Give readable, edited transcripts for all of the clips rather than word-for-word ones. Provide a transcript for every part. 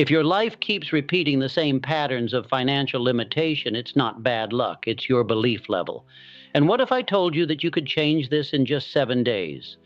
If your life keeps repeating the same patterns of financial limitation, it's not bad luck, it's your belief level. And what if I told you that you could change this in just 7 days?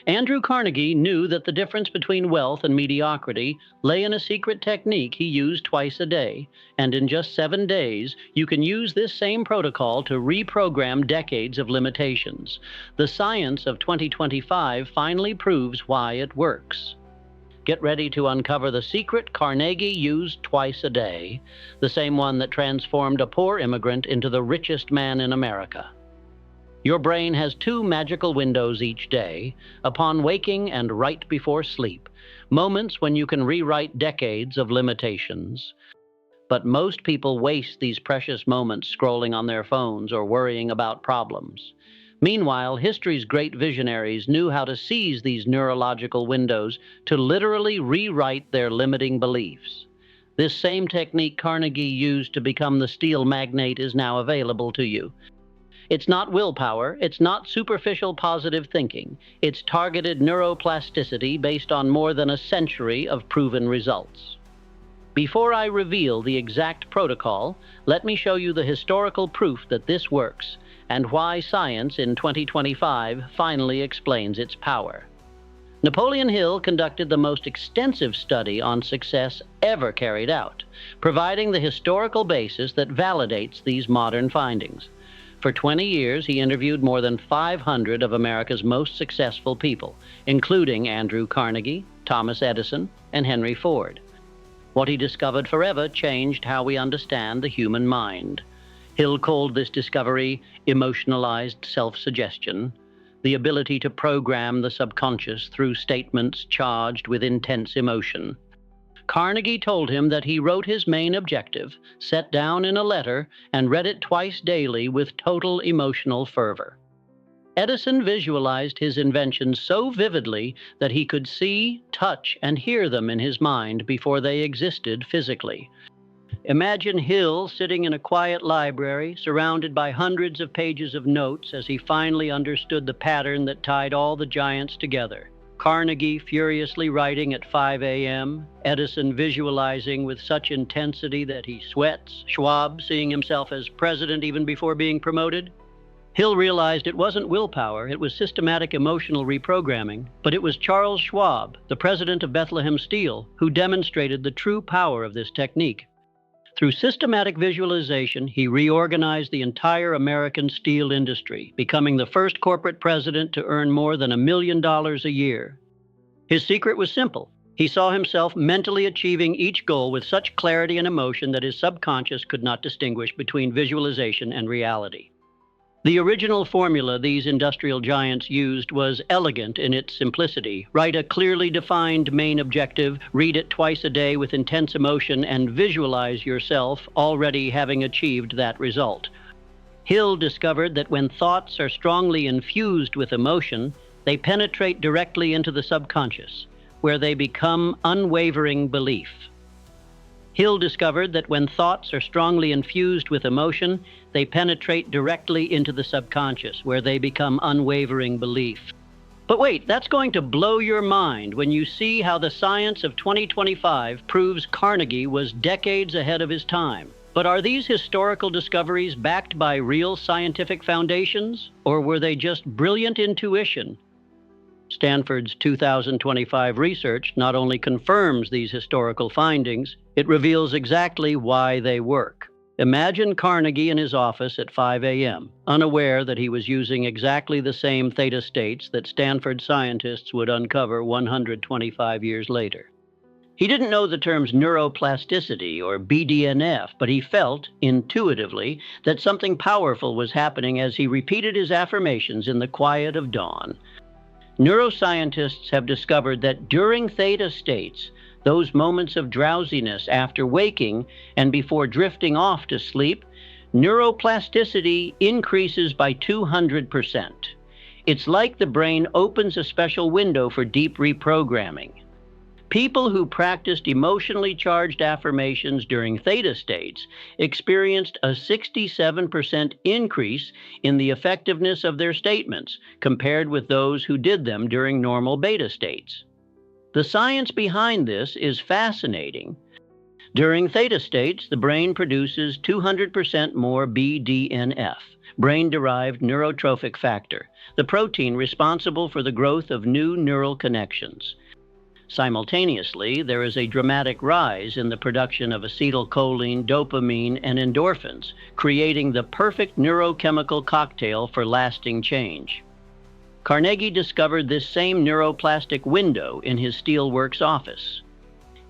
Andrew Carnegie knew that the difference between wealth and mediocrity lay in a secret technique he used twice a day, and in just 7 days, you can use this same protocol to reprogram decades of limitations. The science of 2025 finally proves why it works. Get ready to uncover the secret Carnegie used twice a day, the same one that transformed a poor immigrant into the richest man in America. Your brain has 2 magical windows each day, upon waking and right before sleep, moments when you can rewrite decades of limitations. But most people waste these precious moments scrolling on their phones or worrying about problems. Meanwhile, history's great visionaries knew how to seize these neurological windows to literally rewrite their limiting beliefs. This same technique Carnegie used to become the steel magnate is now available to you. It's not willpower, it's not superficial positive thinking, it's targeted neuroplasticity based on more than a century of proven results. Before I reveal the exact protocol, let me show you the historical proof that this works and why science in 2025 finally explains its power. Napoleon Hill conducted the most extensive study on success ever carried out, providing the historical basis that validates these modern findings. For 20 years, he interviewed more than 500 of America's most successful people, including Andrew Carnegie, Thomas Edison, and Henry Ford. What he discovered forever changed how we understand the human mind. Hill called this discovery emotionalized self-suggestion, the ability to program the subconscious through statements charged with intense emotion. Carnegie told him that he wrote his main objective, set down in a letter, and read it twice daily with total emotional fervor. Edison visualized his inventions so vividly that he could see, touch, and hear them in his mind before they existed physically. Imagine Hill sitting in a quiet library, surrounded by hundreds of pages of notes as he finally understood the pattern that tied all the giants together. Carnegie furiously writing at 5 a.m., Edison visualizing with such intensity that he sweats, Schwab seeing himself as president even before being promoted. Hill realized it wasn't willpower, it was systematic emotional reprogramming, but it was Charles Schwab, the president of Bethlehem Steel, who demonstrated the true power of this technique. Through systematic visualization, he reorganized the entire American steel industry, becoming the first corporate president to earn more than $1 million a year. His secret was simple. He saw himself mentally achieving each goal with such clarity and emotion that his subconscious could not distinguish between visualization and reality. The original formula these industrial giants used was elegant in its simplicity. Write a clearly defined main objective, read it twice a day with intense emotion, and visualize yourself already having achieved that result. Hill discovered that when thoughts are strongly infused with emotion, they penetrate directly into the subconscious, where they become unwavering belief. Hill discovered that when thoughts are strongly infused with emotion, they penetrate directly into the subconscious, where they become unwavering belief. But wait, that's going to blow your mind when you see how the science of 2025 proves Carnegie was decades ahead of his time. But are these historical discoveries backed by real scientific foundations, or were they just brilliant intuition? Stanford's 2025 research not only confirms these historical findings, it reveals exactly why they work. Imagine Carnegie in his office at 5 a.m., unaware that he was using exactly the same theta states that Stanford scientists would uncover 125 years later. He didn't know the terms neuroplasticity or BDNF, but he felt, intuitively, that something powerful was happening as he repeated his affirmations in the quiet of dawn. Neuroscientists have discovered that during theta states, those moments of drowsiness after waking and before drifting off to sleep, neuroplasticity increases by 200%. It's like the brain opens a special window for deep reprogramming. People who practiced emotionally charged affirmations during theta states experienced a 67% increase in the effectiveness of their statements compared with those who did them during normal beta states. The science behind this is fascinating. During theta states, the brain produces 200% more BDNF, brain-derived neurotrophic factor, the protein responsible for the growth of new neural connections. Simultaneously, there is a dramatic rise in the production of acetylcholine, dopamine, and endorphins, creating the perfect neurochemical cocktail for lasting change. Carnegie discovered this same neuroplastic window in his steelworks office.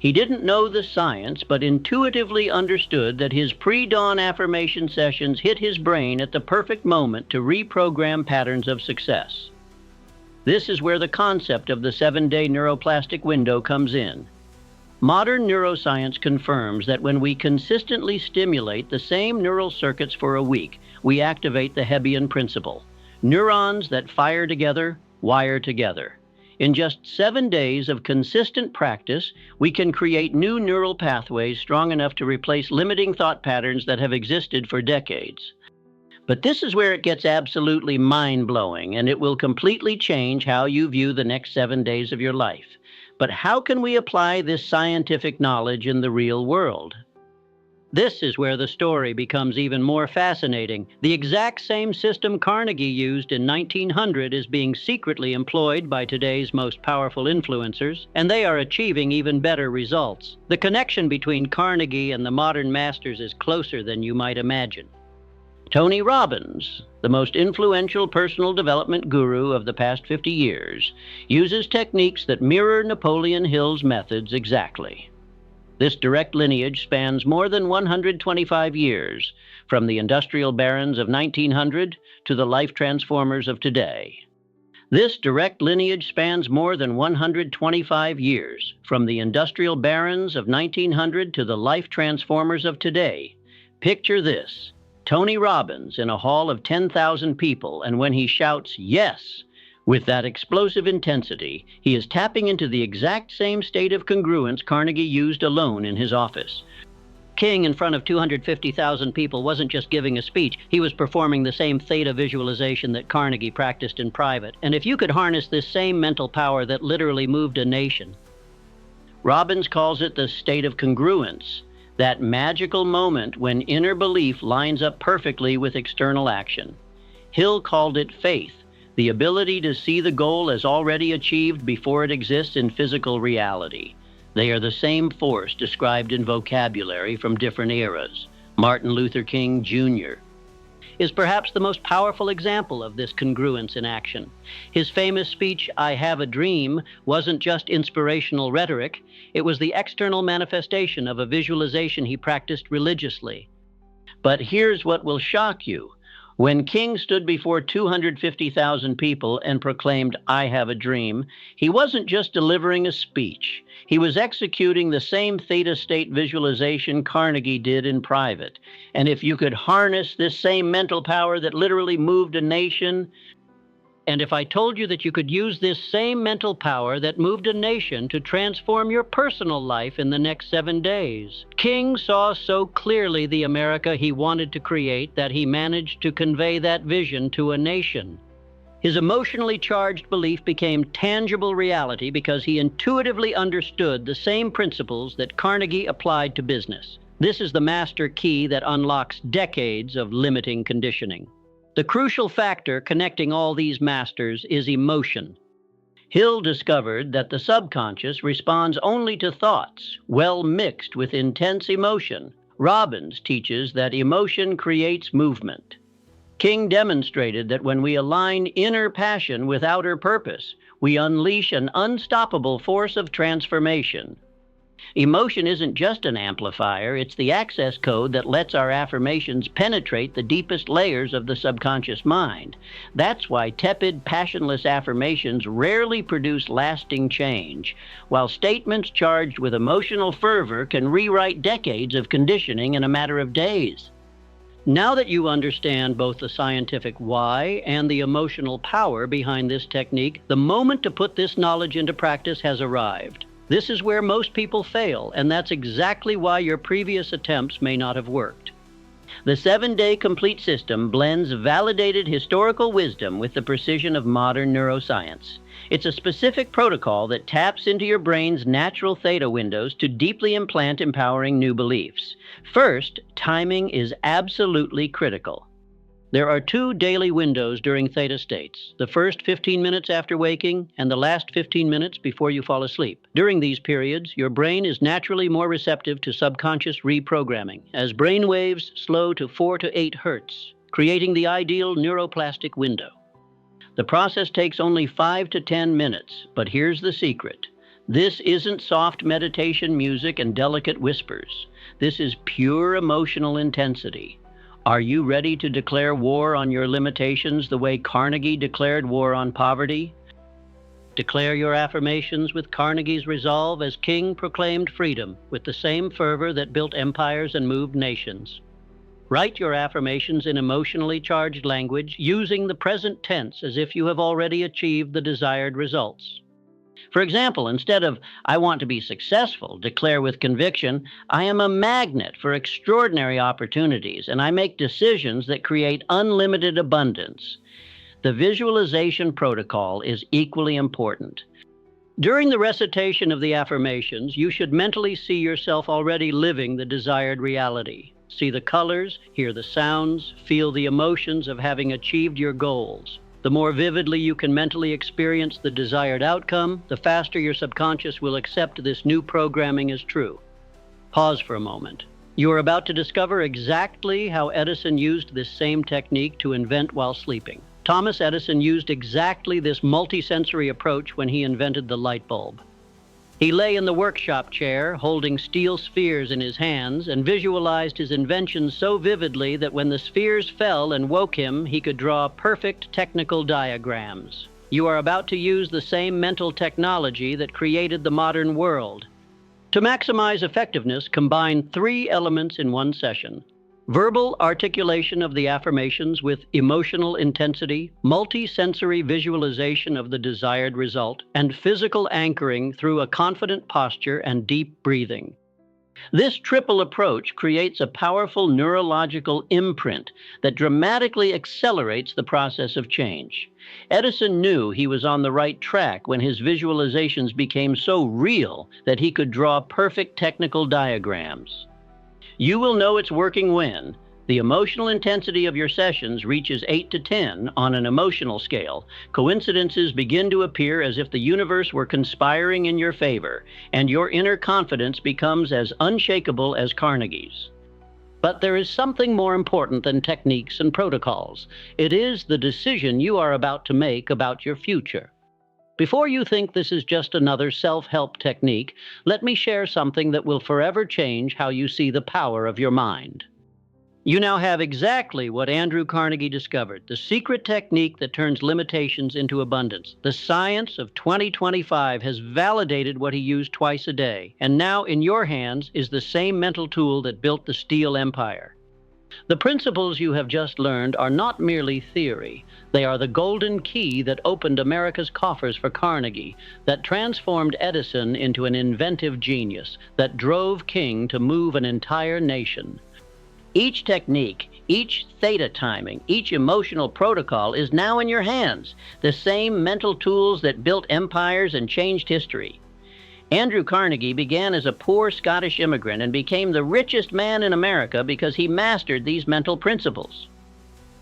He didn't know the science, but intuitively understood that his pre-dawn affirmation sessions hit his brain at the perfect moment to reprogram patterns of success. This is where the concept of the 7-day neuroplastic window comes in. Modern neuroscience confirms that when we consistently stimulate the same neural circuits for a week, we activate the Hebbian principle. Neurons that fire together, wire together. In just 7 days of consistent practice, we can create new neural pathways strong enough to replace limiting thought patterns that have existed for decades. But this is where it gets absolutely mind-blowing, and it will completely change how you view the next 7 days of your life. But how can we apply this scientific knowledge in the real world? This is where the story becomes even more fascinating. The exact same system Carnegie used in 1900 is being secretly employed by today's most powerful influencers, and they are achieving even better results. The connection between Carnegie and the modern masters is closer than you might imagine. Tony Robbins, the most influential personal development guru of the past 50 years, uses techniques that mirror Napoleon Hill's methods exactly. This direct lineage spans more than 125 years, from the industrial barons of 1900 to the life transformers of today. This direct lineage spans more than 125 years, from the industrial barons of 1900 to the life transformers of today. Picture this. Tony Robbins in a hall of 10,000 people, and when he shouts, "Yes!" with that explosive intensity, he is tapping into the exact same state of congruence Carnegie used alone in his office. King in front of 250,000 people wasn't just giving a speech, he was performing the same theta visualization that Carnegie practiced in private. And if you could harness this same mental power that literally moved a nation, Robbins calls it the state of congruence. That magical moment when inner belief lines up perfectly with external action. Hill called it faith, the ability to see the goal as already achieved before it exists in physical reality. They are the same force described in vocabulary from different eras. Martin Luther King Jr. is perhaps the most powerful example of this congruence in action. His famous speech, "I Have a Dream," wasn't just inspirational rhetoric, it was the external manifestation of a visualization he practiced religiously. But here's what will shock you. When King stood before 250,000 people and proclaimed, "I have a dream," he wasn't just delivering a speech. He was executing the same theta state visualization Carnegie did in private. And if you could harness this same mental power that literally moved a nation, and if I told you that you could use this same mental power that moved a nation to transform your personal life in the next 7 days. King saw so clearly the America he wanted to create that he managed to convey that vision to a nation. His emotionally charged belief became tangible reality because he intuitively understood the same principles that Carnegie applied to business. This is the master key that unlocks decades of limiting conditioning. The crucial factor connecting all these masters is emotion. Hill discovered that the subconscious responds only to thoughts, well mixed with intense emotion. Robbins teaches that emotion creates movement. King demonstrated that when we align inner passion with outer purpose, we unleash an unstoppable force of transformation. Emotion isn't just an amplifier, it's the access code that lets our affirmations penetrate the deepest layers of the subconscious mind. That's why tepid, passionless affirmations rarely produce lasting change, while statements charged with emotional fervor can rewrite decades of conditioning in a matter of days. Now that you understand both the scientific why and the emotional power behind this technique, the moment to put this knowledge into practice has arrived. This is where most people fail, and that's exactly why your previous attempts may not have worked. The 7-day complete system blends validated historical wisdom with the precision of modern neuroscience. It's a specific protocol that taps into your brain's natural theta windows to deeply implant empowering new beliefs. First, timing is absolutely critical. There are 2 daily windows during theta states, the first 15 minutes after waking and the last 15 minutes before you fall asleep. During these periods, your brain is naturally more receptive to subconscious reprogramming, as brain waves slow to 4 to 8 hertz, creating the ideal neuroplastic window. The process takes only 5 to 10 minutes, but here's the secret. This isn't soft meditation music and delicate whispers. This is pure emotional intensity. Are you ready to declare war on your limitations the way Carnegie declared war on poverty? Declare your affirmations with Carnegie's resolve as king proclaimed freedom, with the same fervor that built empires and moved nations. Write your affirmations in emotionally charged language, using the present tense as if you have already achieved the desired results. For example, instead of, "I want to be successful," declare with conviction, "I am a magnet for extraordinary opportunities, and I make decisions that create unlimited abundance." The visualization protocol is equally important. During the recitation of the affirmations, you should mentally see yourself already living the desired reality. See the colors, hear the sounds, feel the emotions of having achieved your goals. The more vividly you can mentally experience the desired outcome, the faster your subconscious will accept this new programming as true. Pause for a moment. You are about to discover exactly how Edison used this same technique to invent while sleeping. Thomas Edison used exactly this multisensory approach when he invented the light bulb. He lay in the workshop chair, holding steel spheres in his hands, and visualized his invention so vividly that when the spheres fell and woke him, he could draw perfect technical diagrams. You are about to use the same mental technology that created the modern world. To maximize effectiveness, combine 3 elements in one session: verbal articulation of the affirmations with emotional intensity, multi-sensory visualization of the desired result, and physical anchoring through a confident posture and deep breathing. This triple approach creates a powerful neurological imprint that dramatically accelerates the process of change. Edison knew he was on the right track when his visualizations became so real that he could draw perfect technical diagrams. You will know it's working when the emotional intensity of your sessions reaches 8 to 10 on an emotional scale. Coincidences begin to appear as if the universe were conspiring in your favor, and your inner confidence becomes as unshakable as Carnegie's. But there is something more important than techniques and protocols. It is the decision you are about to make about your future. Before you think this is just another self-help technique, let me share something that will forever change how you see the power of your mind. You now have exactly what Andrew Carnegie discovered, the secret technique that turns limitations into abundance. The science of 2025 has validated what he used twice a day, and now in your hands is the same mental tool that built the steel empire. The principles you have just learned are not merely theory. They are the golden key that opened America's coffers for Carnegie, that transformed Edison into an inventive genius, that drove King to move an entire nation. Each technique, each theta timing, each emotional protocol is now in your hands, the same mental tools that built empires and changed history. Andrew Carnegie began as a poor Scottish immigrant and became the richest man in America because he mastered these mental principles.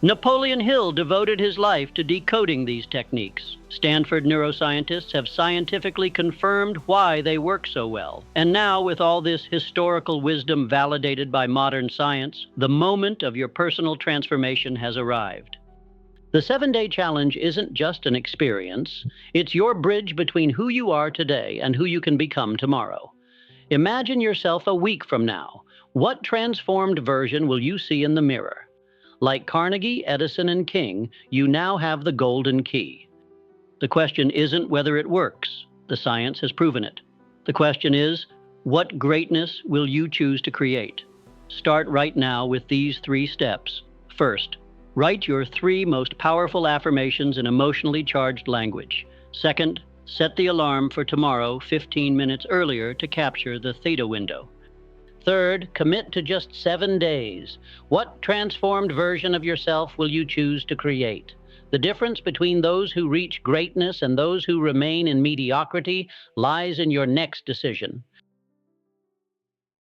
Napoleon Hill devoted his life to decoding these techniques. Stanford neuroscientists have scientifically confirmed why they work so well. And now, with all this historical wisdom validated by modern science, the moment of your personal transformation has arrived. The 7-day challenge isn't just an experience. It's your bridge between who you are today and who you can become tomorrow. Imagine yourself a week from now. What transformed version will you see in the mirror? Like Carnegie, Edison, and King, you now have the golden key. The question isn't whether it works. The science has proven it. The question is, what greatness will you choose to create? Start right now with these 3 steps. First, write your 3 most powerful affirmations in emotionally charged language. Second, set the alarm for tomorrow 15 minutes earlier to capture the theta window. Third, commit to just 7 days. What transformed version of yourself will you choose to create? The difference between those who reach greatness and those who remain in mediocrity lies in your next decision.